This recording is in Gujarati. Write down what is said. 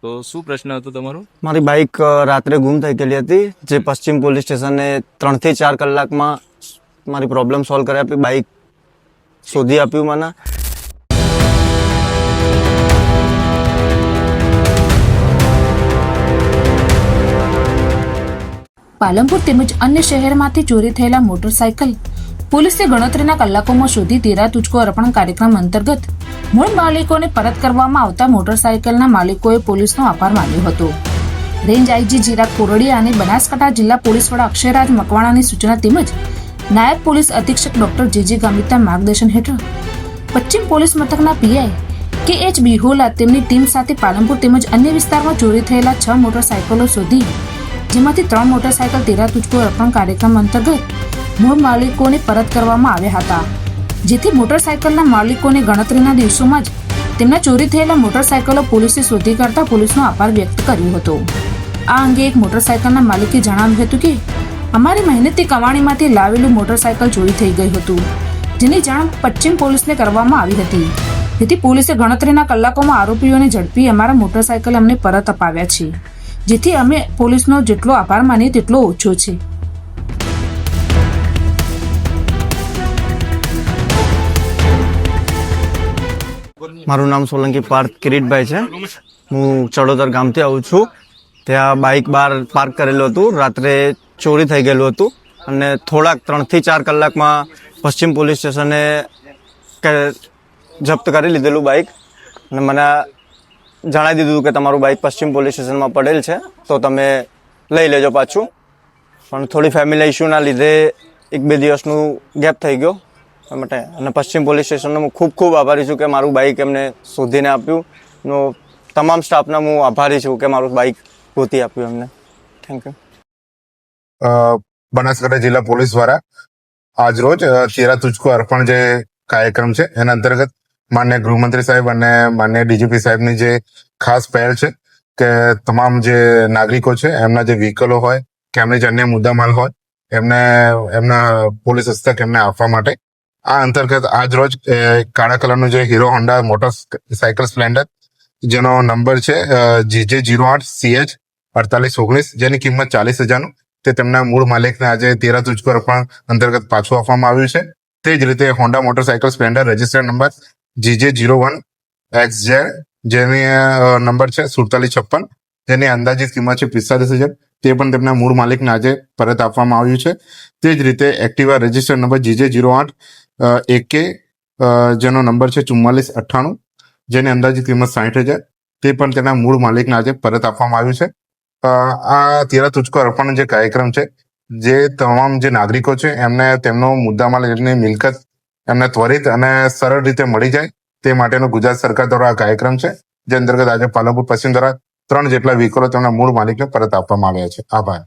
તો શું પ્રશ્ન હતો તમારો? મારી બાઇક રાત્રે ગુમ થઈ ગયેલી હતી, જે પશ્ચિમ પોલીસ સ્ટેશને 3 થી 4 કલાકમાં મારી પ્રોબ્લેમ સોલ્વ કરી આપી, બાઇક શોધી આપ્યું મને. પાલનપુર તેમજ અન્ય શહેરમાંથી ચોરી થયેલા મોટરસાયકલ પોલીસે ગણતરીના કલાકોમાં શોધી તેરા તુજકો અર્પણ કાર્યક્રમ અંતર્ગત મૂળ માલિકોને પરત કરવામાં આવતા મોટરસાયકલના માલિકોએ પોલીસનો આભાર માન્યો હતો. રેન્જ આઈજી ચિરાગ કોરડિયા અને બનાસકાંઠા જિલ્લા પોલીસ વડા અક્ષયરાજ મકવાણાની સૂચના તેમજ નાયબ પોલીસ અધિક્ષક ડોક્ટર જે ગામિતના માર્ગદર્શન હેઠળ પશ્ચિમ પોલીસ મથકના પીઆઈ કે.એચ. બિહોલા તેમની ટીમ સાથે પાલનપુર તેમજ અન્ય વિસ્તારમાં ચોરી થયેલા 6 મોટરસાયકલો શોધી જેમાંથી 3 મોટરસાયકલ તેરા તુજકો અર્પણ કાર્યક્રમ અંતર્ગત મૂળ માલિકોને પરત કરવામાં આવ્યા હતા, જેથી મોટરસાયકલના માલિકોને ગણતરીના દિવસોમાં જ તેમના ચોરી થયેલા મોટરસાયકલો પોલીસે શોધી કાઢતા પોલીસનો આભાર વ્યક્ત કર્યો હતો. આ અંગે એક મોટરસાયકલના માલિકે જણાવ્યું હતું કે અમારી મહેનતથી કમાણીમાંથી લાવેલું મોટરસાયકલ ચોરી થઈ ગયું હતું, જેની જાણ પશ્ચિમ પોલીસને કરવામાં આવી હતી, જેથી પોલીસે ગણતરીના કલાકોમાં આરોપીઓને ઝડપી અમારા મોટરસાયકલ અમને પરત અપાવ્યા છે, જેથી અમે પોલીસનો જેટલો આભાર માનીએ તેટલો ઓછો છે. મારું નામ સોલંકી પાર્થ કિરીટભાઈ છે. હું ચડોતર ગામથી આવું છું. ત્યાં બાઇક બહાર પાર્ક કરેલું હતું, રાત્રે ચોરી થઈ ગયેલું હતું અને થોડાક 3 થી 4 કલાકમાં પશ્ચિમ પોલીસ સ્ટેશને જપ્ત કરી લીધેલું બાઇક અને મને જણાવી દીધું કે તમારું બાઇક પશ્ચિમ પોલીસ સ્ટેશનમાં પડેલ છે, તો તમે લઈ લેજો પાછું. પણ થોડી ફેમિલી ઇસ્યુના લીધે 1-2 દિવસનું ગેપ થઈ ગયો માટે, અને પશ્ચિમ પોલીસ સ્ટેશનનો હું ખૂબ ખૂબ આભારી છું કે મારું બાઇક એમને શોધીને આપ્યું. તમામ સ્ટાફના હું આભારી છું કે મારું બાઇક ગોતી આપ્યું એમને. Thank you. બનાસકાંઠા જિલ્લા પોલીસ દ્વારા આજ રોજ તેરા તુજકો અર્પણ જે કાર્યક્રમ છે એના અંતર્ગત માન્ય ગૃહમંત્રી સાહેબ અને માન્ય ડીજીપી સાહેબની જે ખાસ પહેલ છે કે તમામ જે નાગરિકો છે એમના જે વ્હીકલો હોય કે એમની જે અન્ય મુદ્દામાલ હોય એમને એમના પોલીસ હસ્તક એમને આપવા માટે આ અંતર્ગત આજ રોજ કાળા કલરનું જે હીરો હોન્ડા મોટરસાયકલ સ્પ્લેન્ડર જેનો નંબર છે JJ08CH4819 જેની કિંમત 40,000 તે તેમના મૂળ માલિકને આજે તેરા તુજકો અર્પણ અંતર્ગત પાછું આપવામાં આવ્યું છે. તે જ રીતે Honda motorcycle Splendor registered number JJ01XZ જેની નંબર છે 4756 જેની અંદાજિત કિંમત છે 45,000 તે પણ તેમના મૂળ માલિકને આજે પરત આપવામાં આવ્યું છે. તે જ રીતે એક્ટિવા રજિસ્ટર્ડ નંબર JJ08AK જેનો નંબર છે 4498 જેની અંદાજિત કિંમત 60,000 તે પણ તેના મૂળ માલિકને આજે પરત આપવામાં આવ્યું છે. આ તેરા તુજકો અર્પણ જે કાર્યક્રમ છે જે તમામ જે નાગરિકો છે એમને તેમનો મુદ્દામાલ એમની મિલકત એમને ત્વરિત અને સરળ રીતે મળી જાય તે માટેનો ગુજરાત સરકાર દ્વારા આ કાર્યક્રમ છે, જે અંતર્ગત આજે પાલનપુર પશ્ચિમ દ્વારા 3 જેટલા વ્હીકલો તેમના મૂળ માલિકને પરત આપવામાં આવ્યા છે. આભાર.